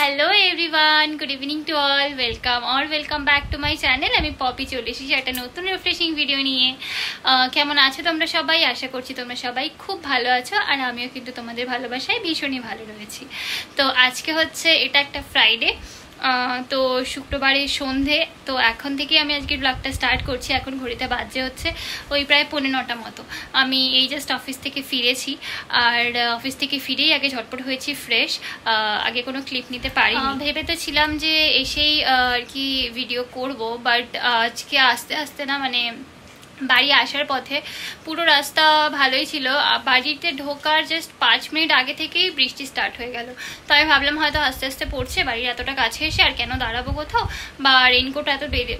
Hello everyone, good evening to all, welcome back to my channel. আমি poppy চলে এসেছি একটা নতুন রিফ্রেশিং ভিডিও নিয়ে। কেমন আছো তোমরা সবাই? আশা করছি তোমরা সবাই খুব ভালো আছো, আর আমিও কিন্তু তোমাদের ভালোবাসায় ভীষণই ভালো রয়েছি। তো আজকে হচ্ছে এটা একটা ফ্রাইডে, তো শুক্রবারের সন্ধে। তো এখন থেকে আমি আজকের ব্লগটা স্টার্ট করছি। এখন ঘড়িতে বাজে হচ্ছে ওই প্রায় 9:45 মতো। আমি এই জাস্ট অফিস থেকে ফিরেছি, আর অফিস থেকে ফিরেই আগে ঝটপট হয়েছি ফ্রেশ। আগে কোনো ক্লিপ নিতে পারি, ভেবে তো ছিলাম যে এসেই আর কি ভিডিও করব, বাট আজকে আস্তে আস্তে না, মানে বাড়ি আসার পথে পুরো রাস্তা ভালোই ছিল, বাড়িতে ঢোকার জাস্ট 5 মিনিট আগে থেকেই বৃষ্টি স্টার্ট হয়ে গেল। তো আমি ভাবলাম হয়তো আস্তে আস্তে পড়ছে, বাড়ির এতটা কাছে এসে আর কেন দাঁড়াবো কোথাও, বা রেইনকোট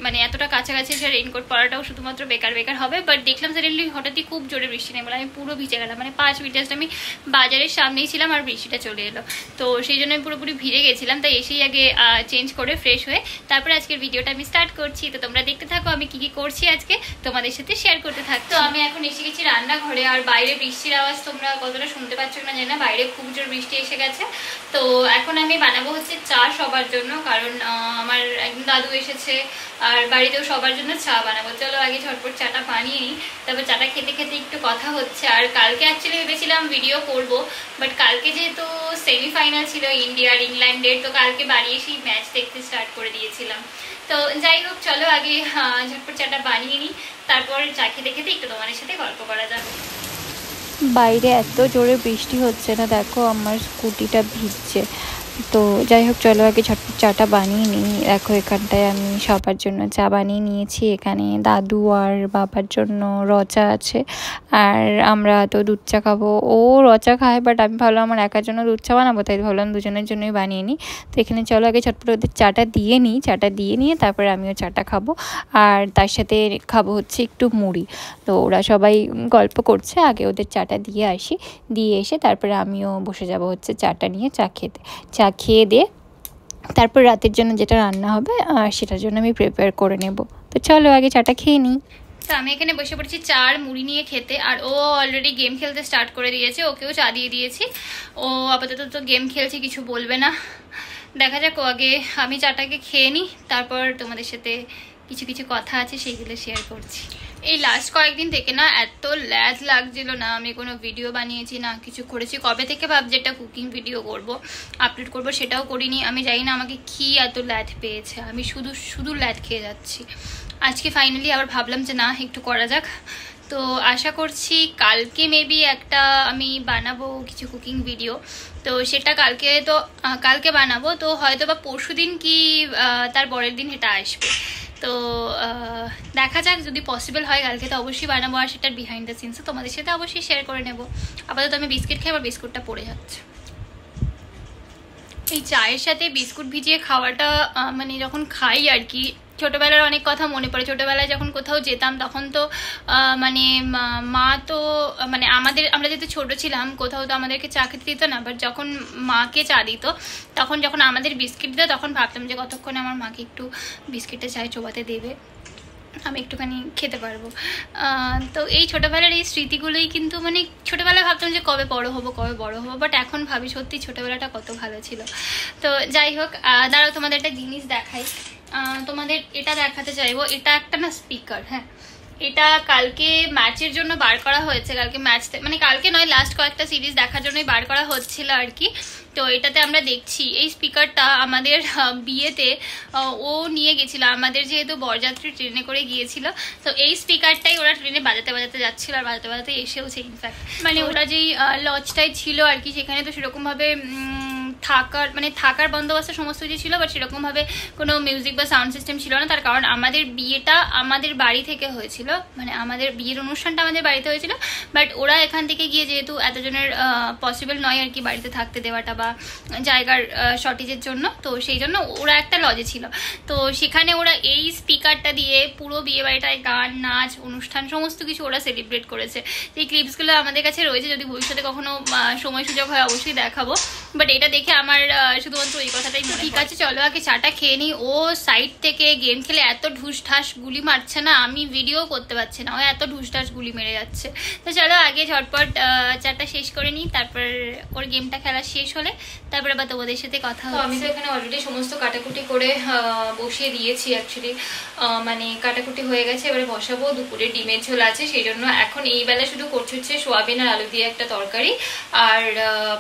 মানে এতটা কাছাকাছি এসে রেইনকোট পরাটাও শুধুমাত্র বেকার হবে। বাট দেখলাম সাডেনলি হঠাৎই খুব জোরে বৃষ্টি নেই, বলে আমি পুরো ভিজে গেলাম। মানে 5 মিনিট জাস্ট আমি বাজারের সামনেই ছিলাম আর বৃষ্টিটা চলে এলো। তো সেই জন্য আমি পুরোপুরি ভিজে গেছিলাম। তাই এসেই আগে চেঞ্জ করে ফ্রেশ হয়ে তারপরে আজকের ভিডিওটা আমি স্টার্ট করছি। তো তোমরা দেখতে থাকো আমি কি করছি আজকে, তোমাদের সাথে শেয়ার করতে থাকতো। তো আমি এখন এসে গেছি রান্নাঘরে, আর বাইরে বৃষ্টির আওয়াজ তোমরা কতটা শুনতে পাচ্ছ না জানি না, বাইরে খুব জোর বৃষ্টি এসে গেছে। তো এখন আমি বানাবো হচ্ছে চা সবার জন্য, কারণ আমার একদম দাদু এসেছে আর বাড়িতেও সবার জন্য চা বানাবো। চলো আগে ঝটপট চাটা বানিয়ে নিই, তারপর চাটা খেতে খেতে একটু কথা হচ্ছে। আর কালকে অ্যাকচুয়ালি ভেবেছিলাম ভিডিও করব, বাট কালকে যেহেতু সেমিফাইনাল ছিল ইন্ডিয়ার ইংল্যান্ডের, তো কালকে বাড়ি এসেই ম্যাচ দেখতে স্টার্ট করে দিয়েছিলাম। তো যাই হোক, চলো আগে ঝটপট চাটা বানিয়ে নিই, তারপর চা খেতে খেতে একটু তোমাদের সাথে গল্প করা যাবে। বাইরে এত জোরে বৃষ্টি হচ্ছে না, দেখো আমার স্কুটিটা ভিজছে। তো যাই হোক, চলো আগে ঝটপট চাটা বানিয়ে নিই। দেখো এখানটায় আমি সবার জন্য চা বানিয়ে নিয়েছি। এখানে দাদু আর বাবার জন্য রচা আছে, আর আমরা তো দুধ চা খাবো। ও রচা খায়, বাট আমি ভাবলাম আমার একার জন্য দুধ চা বানাবো, তাই ভাবলাম দুজনের জন্যই বানিয়ে নিই। তো এখানে চলো আগে ঝটপট ওদের চাটা দিয়ে নিই। চাটা দিয়ে নিয়ে তারপরে আমিও চাটা খাবো, আর তার সাথে খাবো হচ্ছে একটু মুড়ি। তো ওরা সবাই গল্প করছে, আগে ওদের চাটা দিয়ে আসি, দিয়ে এসে তারপরে আমিও বসে যাব হচ্ছে চাটা নিয়ে চা খেতে। চা খেয়ে দিয়ে তারপর রাতের জন্য যেটা রান্না হবে সেটার জন্য আমি প্রিপেয়ার করে নেব। তো চলো আগে চাটা খেয়ে নিই। তো আমি এখানে বসে পড়েছি চা আর মুড়ি নিয়ে খেতে, আর ও অলরেডি গেম খেলতে স্টার্ট করে দিয়েছে। ওকেও চা দিয়ে দিয়েছি, ও আপাতত তো গেম খেলছে, কিছু বলবে না। দেখা যাক, আগে আমি চাটাকে খেয়ে নিই, তারপর তোমাদের সাথে কিছু কথা আছে সেইগুলো শেয়ার করছি। এই লাস্ট কয়েকদিন থেকে না এত ল্যাজ লাগছিল না, আমি কোনো ভিডিও বানিয়েছি না কিছু করেছি। কবে থেকে ভাবছি একটা কুকিং ভিডিও করব, আপলোড করব, সেটাও করিনি। আমি জানি না আমাকে কি এত ল্যাদ পেয়েছে, আমি শুধু ল্যাদ খেয়ে যাচ্ছি। আজকে ফাইনালি আবার ভাবলাম যে না, একটু করা যাক। তো আশা করছি কালকে মেবি একটা আমি বানাবো কিছু কুকিং ভিডিও, তো সেটা কালকে বানাবো। তো হয়তো বা পরশু দিন কি তার পরের দিন এটা আসবে। তো দেখা যাক, যদি পসিবল হয় কালকে তো অবশ্যই বানাবো, আর সেটার বিহাইন্ড দ্য সিনস তোমাদের সাথে অবশ্যই শেয়ার করে নেবো। আপাতত আমি বিস্কিট খাই, আবার বিস্কুটটা পড়ে যাচ্ছে। এই চায়ের সাথে বিস্কুট ভিজিয়ে খাওয়াটা মানে যখন খাই আর কি, ছোটোবেলার অনেক কথা মনে পড়ে। ছোটোবেলায় যখন কোথাও যেতাম তখন তো মানে মা তো মানে আমরা যেহেতু ছোটো ছিলাম, কোথাও তো আমাদেরকে চা খেতে দিত না, বাট যখন মাকে চা দিত তখন যখন আমাদের বিস্কিট দিত তখন ভাবতাম যে কতক্ষণে আমার মাকে একটু বিস্কিটে চায় চোবাতে দেবে, আমি একটুখানি খেতে পারবো। তো এই ছোটোবেলার এই স্মৃতিগুলোই কিন্তু, মানে ছোটোবেলায় ভাবতাম যে কবে বড় হবো, বাট এখন ভাবি সত্যি ছোটোবেলাটা কত ভালো ছিল। তো যাই হোক, দাঁড়াও তোমাদের একটা জিনিস দেখাই। তোমাদের এটা দেখাতে চাইবো, এটা একটা না স্পিকার। হ্যাঁ, এটা কালকে ম্যাচের জন্য বার করা হয়েছে। কালকে ম্যাচ, মানে কালকে নয়, লাস্ট কয়েকটা সিরিজ দেখার জন্যই বার করা হচ্ছিল আর কি। তো এটাতে আমরা দেখছি এই স্পিকারটা আমাদের বিয়েতে ও নিয়ে গেছিলো, আমাদের যেহেতু বরযাত্রী ট্রেনে করে গিয়েছিল, তো এই স্পিকারটাই ওরা ট্রেনে বাজাতে যাচ্ছিল, আর বাজাতে এসেওছে। ইনফ্যাক্ট মানে ওরা যেই লজটাই ছিল আর কি, সেখানে তো সেরকমভাবে থাকার বন্দোবস্ত সমস্ত কিছু ছিল, বাট সেরকমভাবে কোনো মিউজিক বা সাউন্ড সিস্টেম ছিল না। তার কারণ আমাদের বিয়েটা আমাদের বাড়ি থেকে হয়েছিল, মানে আমাদের বিয়ের অনুষ্ঠানটা আমাদের বাড়িতে হয়েছিল, বাট ওরা এখান থেকে গিয়ে যেহেতু এতজনের পসিবল নয় আর কি বাড়িতে থাকতে দেওয়াটা বা জায়গার শর্টেজের জন্য, তো সেই জন্য ওরা একটা লজে ছিল। তো সেখানে ওরা এই স্পিকারটা দিয়ে পুরো বিয়ে বাড়িটায় গান, নাচ, অনুষ্ঠান সমস্ত কিছু ওরা সেলিব্রেট করেছে। এই ক্লিপসগুলো আমাদের কাছে রয়েছে, যদি ভবিষ্যতে কখনো সময় সুযোগ হয় অবশ্যই দেখাবো। বাট এটা দেখে আমার শুধুমাত্র ওই কথাটাই মনে। ঠিক আছে চলো আগে চাটা খেয়ে নিই। ও সাইড থেকে গেম খেলে এত ঢুস ঢাস গুলি মারছে না, আমি ভিডিও করতে পারছি না, ও এত ঢুস ঢাস গুলি মেরে যাচ্ছে। তো চলো আগে ঝটপট চাটা শেষ করে নিই, তারপর ওর গেমটা খেলা শেষ হলে তারপর আবার তোমাদের সাথে কথা হবে। আমি তো এখানে অলরেডি সমস্ত কাটাকুটি করে বসিয়ে দিয়েছি অ্যাকচুয়ালি, মানে কাটাকুটি হয়ে গেছে। এবারে বসাবো। দুপুরে ডিমের ঝোল আছে, সেই জন্য এখন এই বেলা শুধু করছি হচ্ছে সোয়াবিন আর আলু দিয়ে একটা তরকারি, আর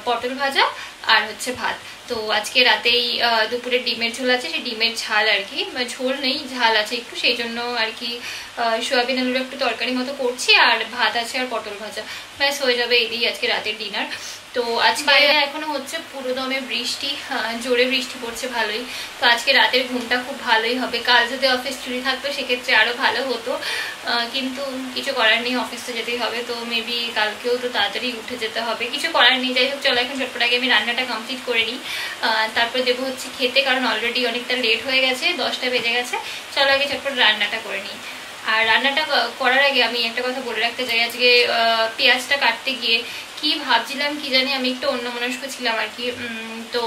পটল ভাজা, আর হচ্ছে ভাত। তো আজকে রাতেই দুপুরে ডিমের ঝোল আছে, সেই ডিমের ঝাল আর কি, ঝোল নেই ঝাল আছে একটু, সেই জন্য আর কি সোয়াবিন আলুর একটু তরকারি মতো করছি, আর ভাত আছে আর পটল ভাজা, ব্যাস হয়ে যাবে। এই দিয়ে আজকে রাতের ডিনার। তো আজকে এখনো হচ্ছে পুরো দমে বৃষ্টি, জোরে বৃষ্টি পড়ছে ভালোই। তো আজকে রাতের ঘুমটা খুব ভালোই হবে। কাল যদি অফিস ছুটি থাকতো সেক্ষেত্রে আরো ভালো হতো, কিন্তু কিছু করার নেই, অফিস তো যেতেই হবে। তো মেবি কালকেও তো তাড়াতাড়ি উঠে যেতে হবে, কিছু করার নেই। যাই হোক চলো এখন ঝটপট আগে আমি রান্নাটা কমপ্লিট করে নিই, তারপর দেবো হচ্ছে খেতে, কারণ অলরেডি অনেকটা লেট হয়ে গেছে, 10টা বেজে গেছে। চলো আগে ঝটপট রান্নাটা করে নিই। আর রান্নাটা করার আগে আমি একটা কথা বলে রাখতে চাই, আজকে পেঁয়াজটা কাটতে গিয়ে কি ভাবছিলাম কি জানি, আমি একটু অন্যমনস্ক ছিলাম আর কি, তো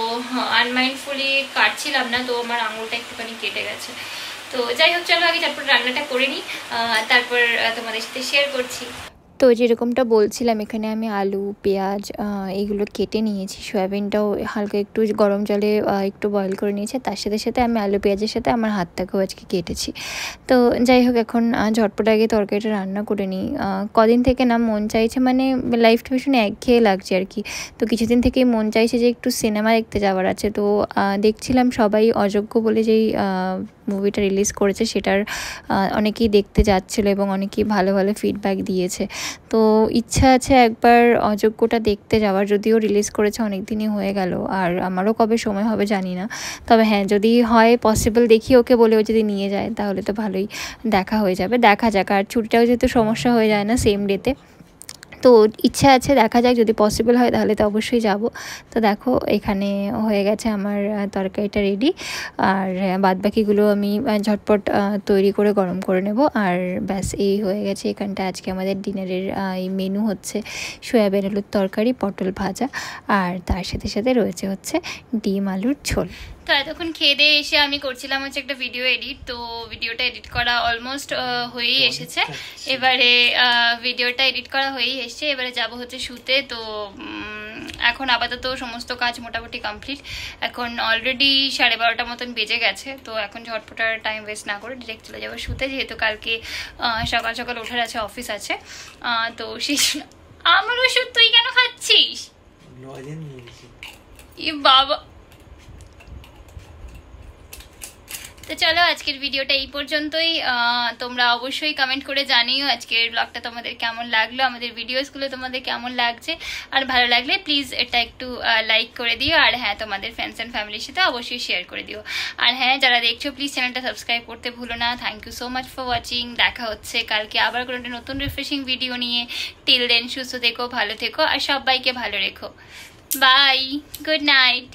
আনমাইন্ডফুলি কাটছিলাম না, তো আমার আঙুলটা একটুখানি কেটে গেছে। তো যাই হোক চলো আগে তারপর রান্নাটা করে নিই, তারপর তোমাদের সাথে শেয়ার করছি। তো যেরকমটা বলছিলাম, এখানে আমি আলু পেঁয়াজ এইগুলো কেটে নিয়েছি, সয়াবিনটাও হালকা একটু গরম জলে একটু বয়েল করে নিয়েছি, তার সাথে সাথে আমি আলু পেঁয়াজের সাথে আমার হাতটাকেও আজকে কেটেছি। তো যাই হোক এখন ঝটপট আগে তরকারিটা রান্না করে নিই। কদিন থেকে না মন চাইছে, মানে লাইফটা ভীষণ একঘেয়ে লাগছে আর কি। তো কিছুদিন থেকেই মন চাইছে যে একটু সিনেমা দেখতে যাওয়ার আছে। তো দেখছিলাম সবাই অযোগ্য বলে যেই মুভিটা রিলিজ করেছে সেটার অনেকেই দেখতে যাচ্ছিলো এবং অনেকেই ভালো ভালো ফিডব্যাক দিয়েছে। তো ইচ্ছা আছে একবার অযোগ্যটা দেখতে যাওয়ার, যদিও রিলিজ করেছে অনেক দিনই হয়ে গেল, আর আমারও কবে সময় হবে জানি না। তবে হ্যাঁ, যদি হয় পসিবল দেখি ওকে বলেও যদি নিয়ে যায় তাহলে তো ভালোই, দেখা হয়ে যাবে, দেখা যাক। আর ছুটিটাও যেহেতু সমস্যা হয়ে যায় না সেম ডেতে, তো ইচ্ছা আছে, দেখা যাক, যদি পসিবল হয় তাহলে তো অবশ্যই যাব। তো দেখো এখানে হয়ে গেছে আমার তরকারিটা রেডি, আর বাদবাকিগুলো আমি ঝটপট তৈরি করে গরম করে নেব, আর ব্যাস এই হয়ে গেছে। এখানটা আজকে আমাদের ডিনারের এই মেনু হচ্ছে সয়াবিন আলুর তরকারি, পটল ভাজা, আর তার সাথে সাথে রয়েছে হচ্ছে ডিম আলুর ঝোল। তো এতক্ষণ খেয়ে দিয়ে এসে আমি করছিলাম হচ্ছে একটা ভিডিও এডিট। তো ভিডিওটা এডিট করা অলমোস্ট হয়েই এসেছে, এবারে ভিডিওটা এডিট করা হয়েই এসেছে, এবারে যাব হচ্ছে শুতে। তো এখন আপাতত সমস্ত কাজ মোটামুটি কমপ্লিট, এখন অলরেডি 12:30 মতন বেজে গেছে। তো এখন ঝটপট আর টাইম ওয়েস্ট না করে ডিরেক্ট চলে যাবো শুতে, যেহেতু কালকে সকাল সকাল ওঠার আছে, অফিস আছে। তো সেই আমার ওষুধ তুই কেন খাচ্ছিস? বাবা। তো চলো আজকের ভিডিওটা এই পর্যন্তই। তোমরা অবশ্যই কমেন্ট করে জানিও আজকের ব্লগটা তোমাদের কেমন লাগলো, আমাদের ভিডিওসগুলো তোমাদের কেমন লাগছে, আর ভালো লাগলে প্লিজ এটা একটু লাইক করে দিও, আর হ্যাঁ তোমাদের ফ্রেন্ডস অ্যান্ড ফ্যামিলির সাথে অবশ্যই শেয়ার করে দিও। আর হ্যাঁ যারা দেখছো প্লিজ চ্যানেলটা সাবস্ক্রাইব করতে ভুলো না। Thank you so much for watching. দেখা হচ্ছে কালকে আবার কোনো একটা নতুন রিফ্রেশিং ভিডিও নিয়ে। টিল দেন সুস্থ থেকো, ভালো থেকো, আর সবাইকে ভালো রেখো। Bye, good night.